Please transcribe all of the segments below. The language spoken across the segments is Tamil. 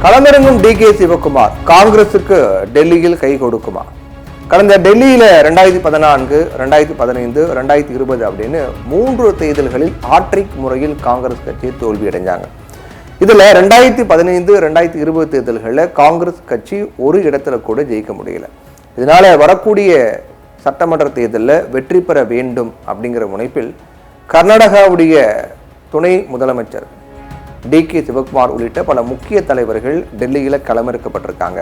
களமிறங்கும் டி.கே. சிவகுமார் காங்கிரசுக்கு டெல்லியில் கை கொடுக்குமா? கடந்த டெல்லியில 2014, 2015, 2020 அப்படின்னு 3 தேர்தல்களில் ஹாட்ரிக் முறையில் காங்கிரஸ் கட்சி தோல்வி அடைஞ்சாங்க. இதுல 2015, 2020 தேர்தல்களில் காங்கிரஸ் கட்சி ஒரு இடத்துல கூட ஜெயிக்க முடியல. இதனால வரக்கூடிய சட்டமன்ற தேர்தலில் வெற்றி பெற வேண்டும் அப்படிங்கிற முனைப்பில் கர்நாடகாவுடைய துணை முதலமைச்சர் டி.கே. சிவகுமார் உள்ளிட்ட பல முக்கிய தலைவர்கள் டெல்லியில களமிறக்கப்பட்டிருக்காங்க.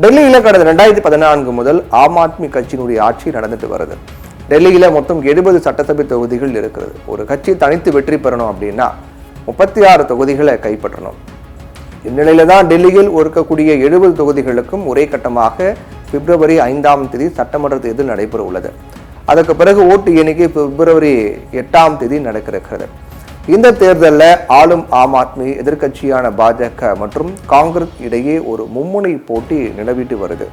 டெல்லியில கடந்த 2014 முதல் ஆம் ஆத்மி கட்சியினுடைய ஆட்சி நடந்துட்டு வருது. டெல்லியில மொத்தம் 70 சட்டசபை தொகுதிகள் இருக்கிறது. ஒரு கட்சி தனித்து வெற்றி பெறணும் அப்படின்னா 36 தொகுதிகளை கைப்பற்றணும். இந்நிலையில தான் டெல்லியில் இருக்கக்கூடிய 70 தொகுதிகளுக்கும் ஒரே கட்டமாக பிப்ரவரி 5ஆம் தேதி சட்டமன்ற தேர்தல் நடைபெற உள்ளது. அதற்கு பிறகு ஓட்டு எண்ணிக்கை பிப்ரவரி 8ஆம் தேதி நடக்கிறது. இந்த தேர்தலில் ஆளும் ஆம் ஆத்மி, எதிர்கட்சியான பாஜக மற்றும் காங்கிரஸ் இடையே ஒரு மும்முனை போட்டி நிலவிட்டு வருது.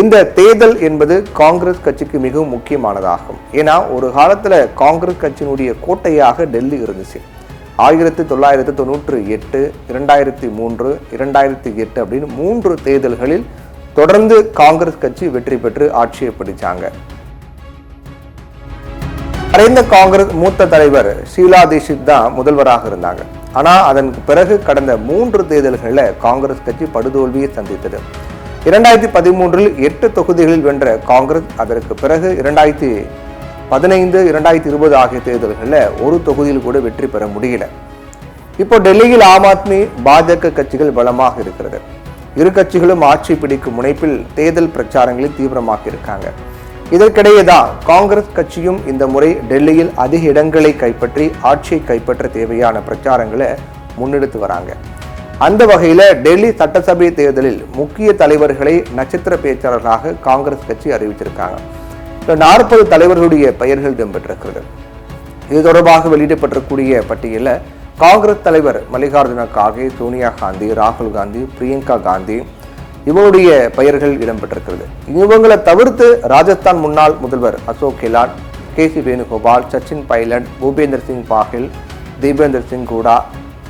இந்த தேர்தல் என்பது காங்கிரஸ் கட்சிக்கு மிகவும் முக்கியமானதாகும். ஏன்னா ஒரு காலத்துல காங்கிரஸ் கட்சியினுடைய கோட்டையாக டெல்லி இருந்துச்சு. 1998, 2003, 2008 அப்படின்னு 3 தேர்தல்களில் தொடர்ந்து காங்கிரஸ் கட்சி வெற்றி பெற்று ஆட்சியை பிடிச்சாங்க. மறைந்த காங்கிரஸ் மூத்த தலைவர் ஷீலா தீட்சித் தான் முதல்வராக இருந்தாங்க. ஆனா அதன் பிறகு கடந்த 3 தேர்தல்களில் காங்கிரஸ் கட்சி படுதோல்வியை சந்தித்தது. 2013 8 தொகுதிகளில் வென்ற காங்கிரஸ் அதற்கு பிறகு 2015, 2020 ஆகிய தேர்தல்களில் ஒரு தொகுதியில் கூட வெற்றி பெற முடியல. இப்போ டெல்லியில் ஆம் ஆத்மி, பாஜக கட்சிகள் பலமாக இருக்கிறது. இரு கட்சிகளும் ஆட்சி பிடிக்கும் முனைப்பில் தேர்தல் பிரச்சாரங்களில் தீவிரமாக இருக்காங்க. இதற்கிடையே தான் காங்கிரஸ் கட்சியும் இந்த முறை டெல்லியில் அதிக இடங்களை கைப்பற்றி ஆட்சியை கைப்பற்ற தேவையான பிரச்சாரங்களை முன்னெடுத்து வராங்க. அந்த வகையில டெல்லி சட்டசபை தேர்தலில் முக்கிய தலைவர்களை நட்சத்திர பேச்சாளர்களாக காங்கிரஸ் கட்சி அறிவிச்சிருக்காங்க. 40 தலைவர்களுடைய பெயர்கள் இடம்பெற்றிருக்கிறது. இது தொடர்பாக வெளியிடப்பட்டிருக்கூடிய பட்டியலில் காங்கிரஸ் தலைவர் மல்லிகார்ஜுன கார்கே, சோனியா காந்தி, ராகுல் காந்தி, பிரியங்கா காந்தி இவருடைய பெயர்கள் இடம்பெற்றிருக்கிறது. இவங்களை தவிர்த்து ராஜஸ்தான் முன்னாள் முதல்வர் அசோக் கெலாட், கே.சி. வேணுகோபால், சச்சின் பைலட், பூபேந்தர் சிங் பாகில், தீபேந்தர் சிங் ஹூடா,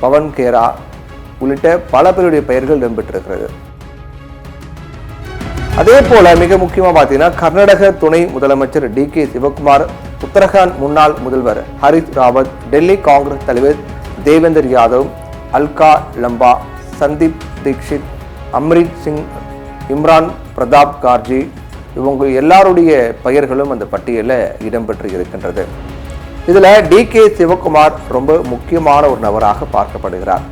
பவன் கேரா உள்ளிட்ட பல பேருடைய பெயர்கள் இடம்பெற்றிருக்கிறது. அதே போல மிக முக்கியமா பார்த்தீங்கன்னா கர்நாடக துணை முதலமைச்சர் டி.கே. சிவகுமார், உத்தரகாண்ட் முன்னாள் முதல்வர் ஹரித் ராவத், டெல்லி காங்கிரஸ் தலைவர் தேவேந்தர் யாதவ், அல்கா லம்பா, சந்தீப் தீக்ஷித், அம்ரித் சிங், இம்ரான் பிரதாப் கார்ஜி இவங்க எல்லாருடைய பெயர்களும் அந்த பட்டியலில் இடம்பெற்று இருக்கின்றது. இதுல டி.கே. சிவகுமார் ரொம்ப முக்கியமான ஒரு நபராக பார்க்கப்படுகிறார்.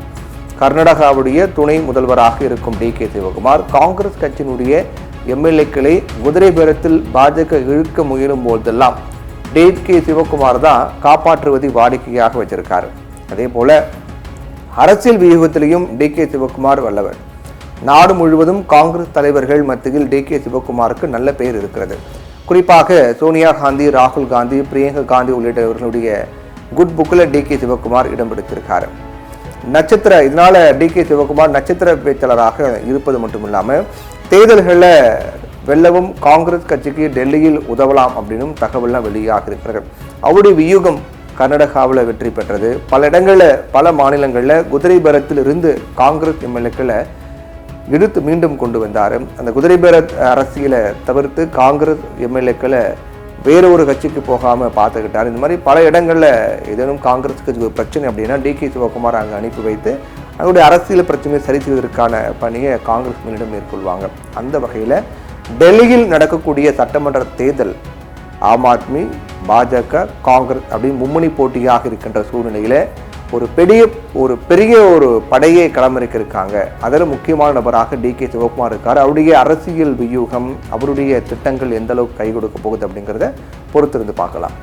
கர்நாடகாவுடைய துணை முதல்வராக இருக்கும் டி.கே. சிவகுமார் காங்கிரஸ் கட்சியினுடைய எம்எல்ஏக்களை குதிரை பேரத்தில் பாஜக இழுக்க முயலும் போதெல்லாம் டி.கே. சிவகுமார் தான் காப்பாற்றுவதை வாடிக்கையாக வச்சிருக்காரு. அதே போல அரசியல் வியூகத்திலையும் டி.கே. சிவகுமார் வல்லவர். நாடு முழுவதும் காங்கிரஸ் தலைவர்கள் மத்தியில் டி.கே. சிவகுமாருக்கு நல்ல பெயர் இருக்கிறது. குறிப்பாக சோனியா காந்தி, ராகுல் காந்தி, பிரியங்கா காந்தி உள்ளிட்டவர்களுடைய குட் புக்கில் டி.கே. சிவகுமார் இடம் பிடித்திருக்காரு. இதனால டி.கே. சிவகுமார் நட்சத்திர பேச்சாளராக இருப்பது மட்டும் இல்லாமல் தேர்தல்களில் வெல்லவும் காங்கிரஸ் கட்சிக்கு டெல்லியில் உதவலாம் அப்படின்னும் தகவல்லாம் வெளியாக இருக்கிறது. அவருடைய வியூகம் கர்நாடகாவில் வெற்றி பெற்றது. பல இடங்களில், பல மாநிலங்களில் குதிரை பேரத்தில் இருந்து காங்கிரஸ் எம்எல்ஏக்களை இழுத்து மீண்டும் கொண்டு வந்தார். அந்த குதிரை பேர அரசியலை தவிர்த்து காங்கிரஸ் எம்எல்ஏக்களை வேற ஒரு கட்சிக்கு போகாமல் பார்த்துக்கிட்டார். இந்த மாதிரி பல இடங்களில் ஏதேனும் காங்கிரஸுக்கு பிரச்சனை அப்படின்னா டி.கே. சிவகுமார் அங்கே அனுப்பி வைத்து அவருடைய அரசியல் பிரச்சனையை சரி செய்வதற்கான பணியை காங்கிரஸ் மேலிடம் மேற்கொள்வாங்க. அந்த வகையில் டெல்லியில் நடக்கக்கூடிய சட்டமன்ற தேர்தல் ஆம் ஆத்மி, பாஜக, காங்கிரஸ் அப்படின்னு மும்முனை போட்டியாக இருக்கின்ற சூழ்நிலையில ஒரு பெரிய படையை களமிறக்கிருக்காங்க. அதில் முக்கியமான நபராக டி.கே. சிவகுமார் இருக்கார். அவருடைய அரசியல் வியூகம், அவருடைய திட்டங்கள் எந்த அளவுக்கு கை கொடுக்க போகுது அப்படிங்கிறத பொறுத்திருந்து பார்க்கலாம்.